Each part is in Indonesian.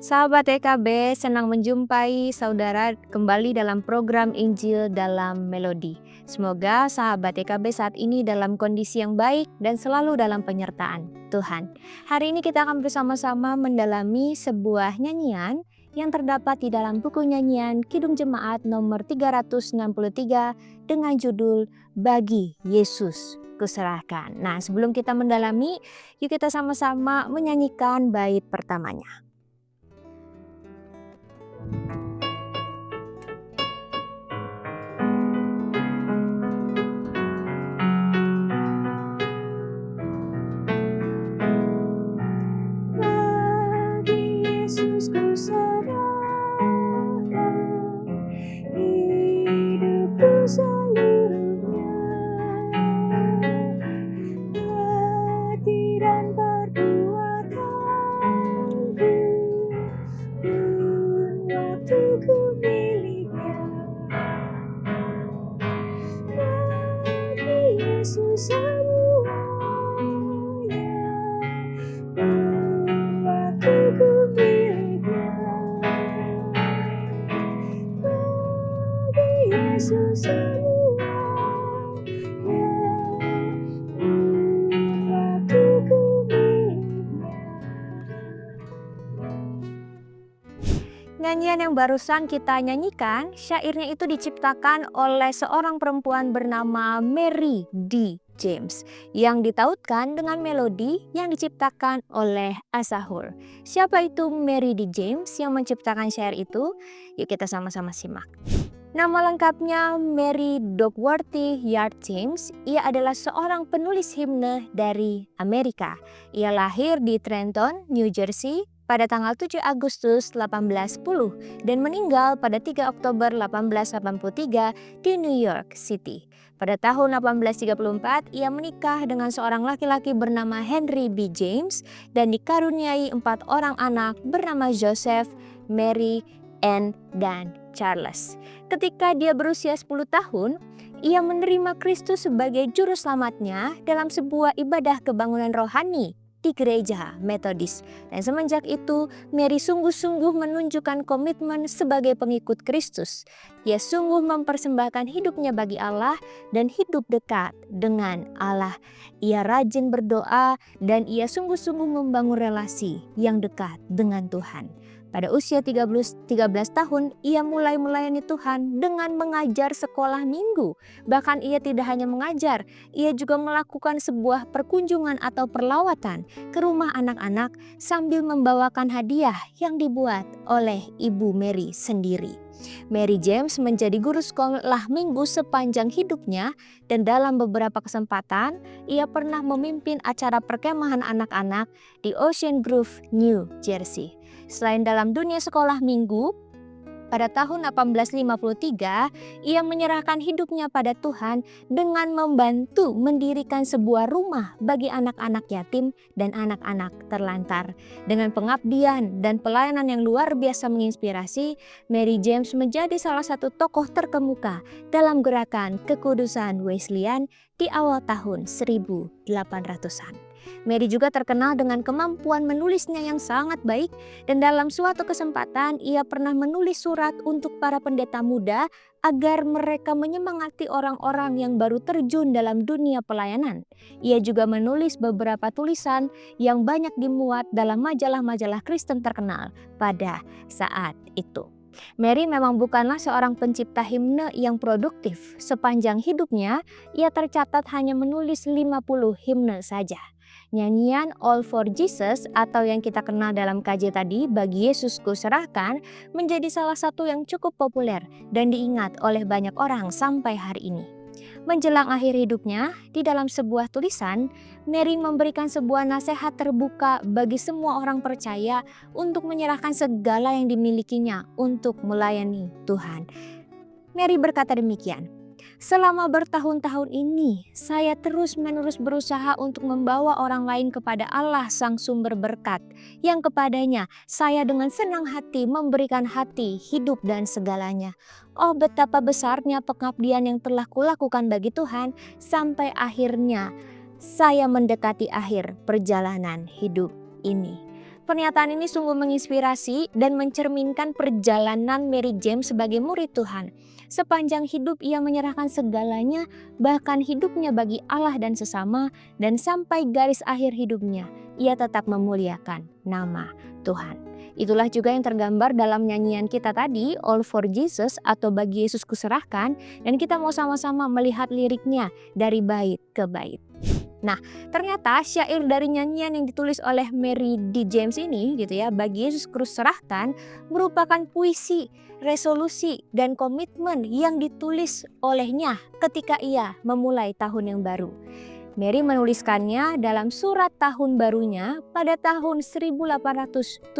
Sahabat EKB, senang menjumpai saudara kembali dalam program Injil dalam Melodi. Semoga sahabat EKB saat ini dalam kondisi yang baik dan selalu dalam penyertaan Tuhan. Hari ini kita akan bersama-sama mendalami sebuah nyanyian yang terdapat di dalam buku nyanyian Kidung Jemaat nomor 363 dengan judul Bagi Yesus Kuserahkan. Nah, sebelum kita mendalami, yuk kita sama-sama menyanyikan bait pertamanya. Yesus kuserahkan hidupku seluruhnya, hati dan perbuatanku pun waktuku miliknya. Bagi Yesus semuanya pun waktuku miliknya. Bagi Yesus semuanya pun waktuku miliknya. Nyanyian yang barusan kita nyanyikan, syairnya itu diciptakan oleh seorang perempuan bernama Mary D. James yang ditautkan dengan melodi yang diciptakan oleh Asahur. Siapa itu Mary D. James yang menciptakan syair itu? Yuk kita sama-sama simak. Nama lengkapnya Mary Dougworthy Yard James. Ia adalah seorang penulis himne dari Amerika. Ia lahir di Trenton, New Jersey pada tanggal 7 Agustus 1810 dan meninggal pada 3 Oktober 1883 di New York City. Pada tahun 1834, ia menikah dengan seorang laki-laki bernama Henry B. James dan dikaruniai 4 orang anak bernama Joseph, Mary, Anne, dan Charles. Ketika dia berusia 10 tahun, ia menerima Kristus sebagai juru selamatnya dalam sebuah ibadah kebangunan rohani di gereja Metodis. Dan semenjak itu, Mary sungguh-sungguh menunjukkan komitmen sebagai pengikut Kristus. Ia sungguh mempersembahkan hidupnya bagi Allah dan hidup dekat dengan Allah. Ia rajin berdoa dan ia sungguh-sungguh membangun relasi yang dekat dengan Tuhan. Pada usia 13 tahun, ia mulai melayani Tuhan dengan mengajar sekolah minggu. Bahkan ia tidak hanya mengajar, ia juga melakukan sebuah perkunjungan atau perlawatan ke rumah anak-anak sambil membawakan hadiah yang dibuat oleh Ibu Mary sendiri. Mary James menjadi guru sekolah minggu sepanjang hidupnya dan dalam beberapa kesempatan ia pernah memimpin acara perkemahan anak-anak di Ocean Grove, New Jersey. Selain dalam dunia sekolah minggu, pada tahun 1853 ia menyerahkan hidupnya pada Tuhan dengan membantu mendirikan sebuah rumah bagi anak-anak yatim dan anak-anak terlantar. Dengan pengabdian dan pelayanan yang luar biasa menginspirasi, Mary James menjadi salah satu tokoh terkemuka dalam gerakan kekudusan Wesleyan di awal tahun 1800-an. Mary juga terkenal dengan kemampuan menulisnya yang sangat baik dan dalam suatu kesempatan ia pernah menulis surat untuk para pendeta muda agar mereka menyemangati orang-orang yang baru terjun dalam dunia pelayanan. Ia juga menulis beberapa tulisan yang banyak dimuat dalam majalah-majalah Kristen terkenal pada saat itu. Mary memang bukanlah seorang pencipta himne yang produktif. Sepanjang hidupnya, ia tercatat hanya menulis 50 himne saja. Nyanyian All for Jesus atau yang kita kenal dalam KJ tadi, Bagi Yesus Kuserahkan, menjadi salah satu yang cukup populer dan diingat oleh banyak orang sampai hari ini. Menjelang akhir hidupnya, di dalam sebuah tulisan, Mary memberikan sebuah nasihat terbuka bagi semua orang percaya untuk menyerahkan segala yang dimilikinya untuk melayani Tuhan. Mary berkata demikian, "Selama bertahun-tahun ini, saya terus-menerus berusaha untuk membawa orang lain kepada Allah Sang Sumber Berkat, yang kepadanya saya dengan senang hati memberikan hati, hidup, dan segalanya. Oh, betapa besarnya pengabdian yang telah kulakukan bagi Tuhan, sampai akhirnya saya mendekati akhir perjalanan hidup ini." Pernyataan ini sungguh menginspirasi dan mencerminkan perjalanan Mary James sebagai murid Tuhan. Sepanjang hidup ia menyerahkan segalanya, bahkan hidupnya bagi Allah dan sesama, dan sampai garis akhir hidupnya, ia tetap memuliakan nama Tuhan. Itulah juga yang tergambar dalam nyanyian kita tadi, All for Jesus atau Bagi Yesus Kuserahkan, dan kita mau sama-sama melihat liriknya dari bait ke bait. Nah, ternyata syair dari nyanyian yang ditulis oleh Mary D. James ini gitu ya, Bagi Yesus Kuserahkan, merupakan puisi, resolusi, dan komitmen yang ditulis olehnya ketika ia memulai tahun yang baru. Mary menuliskannya dalam surat tahun barunya pada tahun 1871.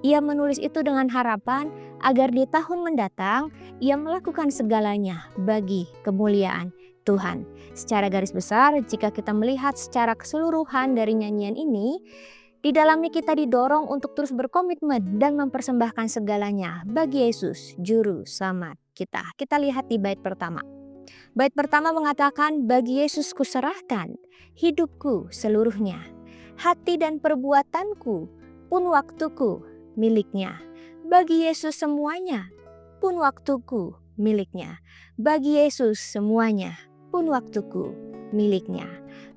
Ia menulis itu dengan harapan agar di tahun mendatang ia melakukan segalanya bagi kemuliaan Tuhan. Secara garis besar, jika kita melihat secara keseluruhan dari nyanyian ini, di dalamnya kita didorong untuk terus berkomitmen dan mempersembahkan segalanya bagi Yesus, Juru Selamat kita. Kita lihat di bait pertama. Bait pertama mengatakan, Bagi Yesus kuserahkan hidupku seluruhnya, hati dan perbuatanku pun waktuku miliknya. Bagi Yesus semuanya pun waktuku miliknya. Bagi Yesus semuanya pun waktuku miliknya.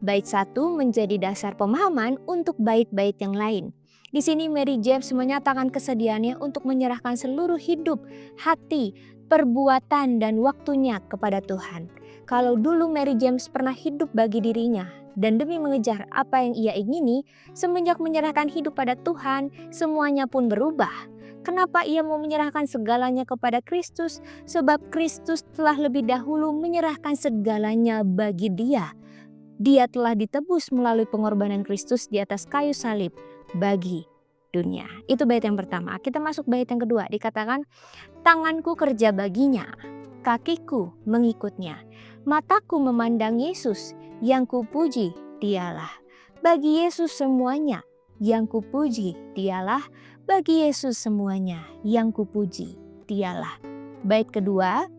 Bait 1 menjadi dasar pemahaman untuk bait-bait yang lain. Di sini Mary James menyatakan kesediaannya untuk menyerahkan seluruh hidup, hati, perbuatan, dan waktunya kepada Tuhan. Kalau dulu Mary James pernah hidup bagi dirinya dan demi mengejar apa yang ia ingini, semenjak menyerahkan hidup pada Tuhan, semuanya pun berubah. Kenapa ia mau menyerahkan segalanya kepada Kristus? Sebab Kristus telah lebih dahulu menyerahkan segalanya bagi dia. Dia telah ditebus melalui pengorbanan Kristus di atas kayu salib bagi dunia. Itu bait yang pertama. Kita masuk bait yang kedua. Dikatakan, tanganku kerja baginya, kakiku mengikutnya, mataku memandang Yesus, yang kupuji dialah. Bagi Yesus semuanya, yang kupuji dialah. Bagi Yesus semuanya, yang kupuji dialah. Bait kedua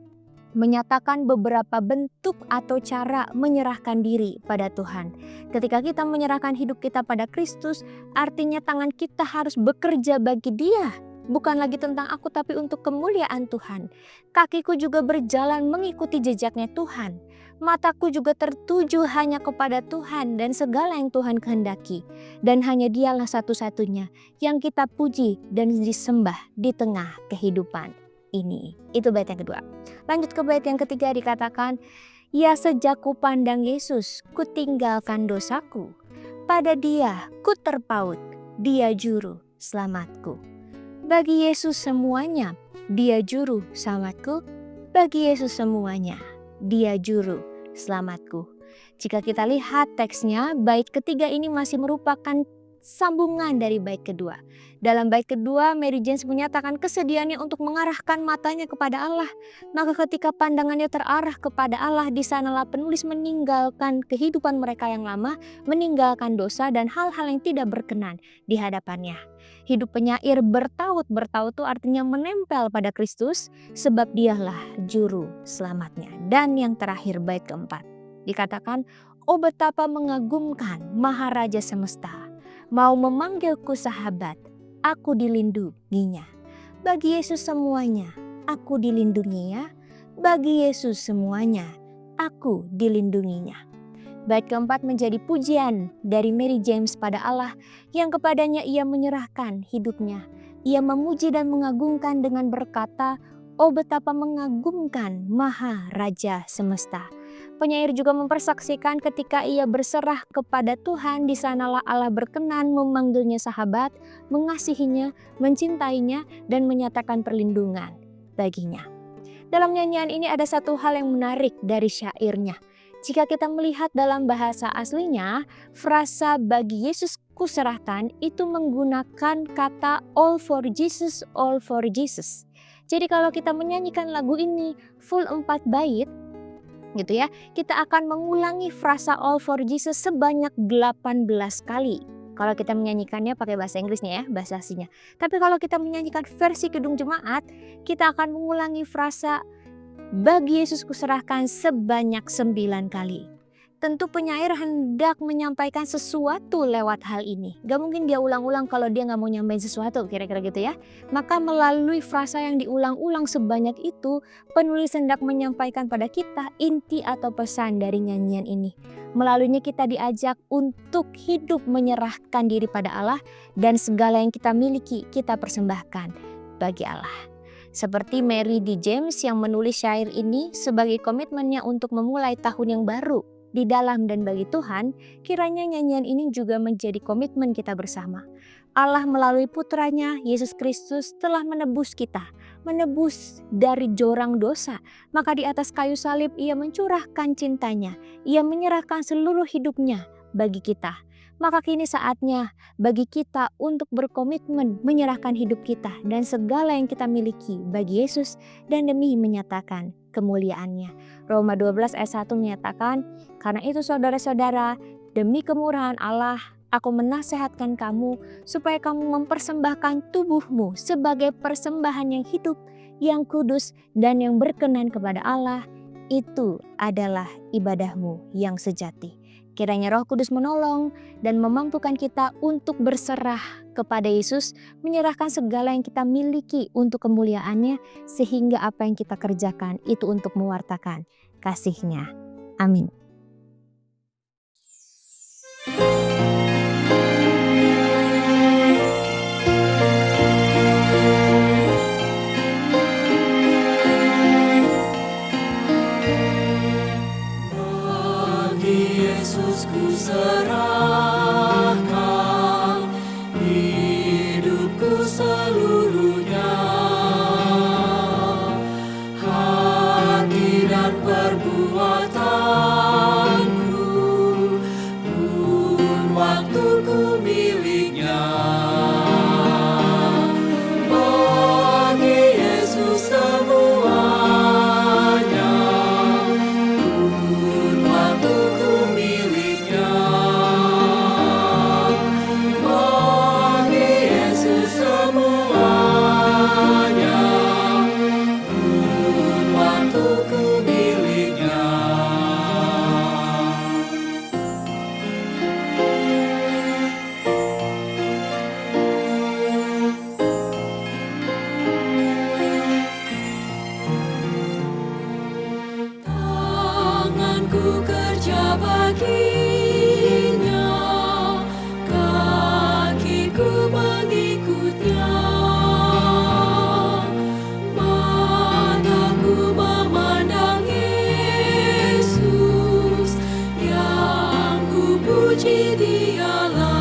menyatakan beberapa bentuk atau cara menyerahkan diri pada Tuhan. Ketika kita menyerahkan hidup kita pada Kristus, artinya tangan kita harus bekerja bagi Dia. Bukan lagi tentang aku, tapi untuk kemuliaan Tuhan. Kakiku juga berjalan mengikuti jejaknya Tuhan. Mataku juga tertuju hanya kepada Tuhan dan segala yang Tuhan kehendaki. Dan hanya Dialah satu-satunya yang kita puji dan disembah di tengah kehidupan ini. Itu bait yang kedua. Lanjut ke bait yang ketiga, dikatakan, ya sejak ku pandang Yesus, ku tinggalkan dosaku. Pada Dia ku terpaut, Dia juru selamatku. Bagi Yesus semuanya, Dia juru selamatku. Bagi Yesus semuanya, Dia juru selamatku. Jika kita lihat teksnya, bait ketiga ini masih merupakan sambungan dari bait kedua. Dalam bait kedua, Mary James menyatakan kesediaannya untuk mengarahkan matanya kepada Allah. Maka ketika pandangannya terarah kepada Allah, di sanalah penulis meninggalkan kehidupan mereka yang lama, meninggalkan dosa dan hal-hal yang tidak berkenan di hadapannya. Hidup penyair bertaut itu artinya menempel pada Kristus, sebab Dialah juru selamatnya. Dan yang terakhir, bait keempat, dikatakan, oh betapa mengagumkan Maharaja semesta, mau memanggilku sahabat, aku dilindunginya. Bagi Yesus semuanya, aku dilindunginya. Bagi Yesus semuanya, aku dilindunginya. Bait keempat menjadi pujian dari Mary James pada Allah yang kepadanya ia menyerahkan hidupnya. Ia memuji dan mengagungkan dengan berkata, oh betapa mengagumkan Maharaja semesta. Penyair juga mempersaksikan ketika ia berserah kepada Tuhan, di sanalah Allah berkenan memanggilnya sahabat, mengasihinya, mencintainya, dan menyatakan perlindungan baginya. Dalam nyanyian ini ada satu hal yang menarik dari syairnya. Jika kita melihat dalam bahasa aslinya, frasa bagi Yesus kuserahkan itu menggunakan kata all for Jesus, all for Jesus. Jadi kalau kita menyanyikan lagu ini full 4 bait, gitu ya, kita akan mengulangi frasa all for Jesus sebanyak 18 kali. Kalau kita menyanyikannya pakai bahasa Inggrisnya ya, bahasa aslinya. Tapi kalau kita menyanyikan versi Kidung Jemaat, kita akan mengulangi frasa bagi Yesus kuserahkan sebanyak 9 kali. Tentu penyair hendak menyampaikan sesuatu lewat hal ini. Gak mungkin dia ulang-ulang kalau dia gak mau nyampein sesuatu, kira-kira gitu ya. Maka melalui frasa yang diulang-ulang sebanyak itu, penulis hendak menyampaikan pada kita inti atau pesan dari nyanyian ini. Melaluinya kita diajak untuk hidup menyerahkan diri pada Allah, dan segala yang kita miliki kita persembahkan bagi Allah. Seperti Mary D. James yang menulis syair ini sebagai komitmennya untuk memulai tahun yang baru di dalam dan bagi Tuhan, kiranya nyanyian ini juga menjadi komitmen kita bersama. Allah melalui putranya Yesus Kristus telah menebus kita, menebus dari jurang dosa. Maka di atas kayu salib ia mencurahkan cintanya, ia menyerahkan seluruh hidupnya bagi kita. Maka kini saatnya bagi kita untuk berkomitmen menyerahkan hidup kita dan segala yang kita miliki bagi Yesus dan demi menyatakan kemuliaannya. Roma 12 ayat 1 menyatakan, karena itu saudara-saudara, demi kemurahan Allah, aku menasehatkan kamu supaya kamu mempersembahkan tubuhmu sebagai persembahan yang hidup, yang kudus dan yang berkenan kepada Allah. Itu adalah ibadahmu yang sejati. Kiranya Roh Kudus menolong dan memampukan kita untuk berserah kepada Yesus, menyerahkan segala yang kita miliki untuk kemuliaannya, sehingga apa yang kita kerjakan itu untuk mewartakan kasih-Nya. Amin. Ku serahkan hidupku seluruhnya, hati dan perbuatanku, pun waktuku miliknya. Bagi Yesus semuanya, pun waktuku miliknya. Bagi Yesus semuanya, pun waktuku miliknya. Tanganku kerja baginya, kakiku mengikutnya, mataku memandang Yesus, yang ku puji Dialah.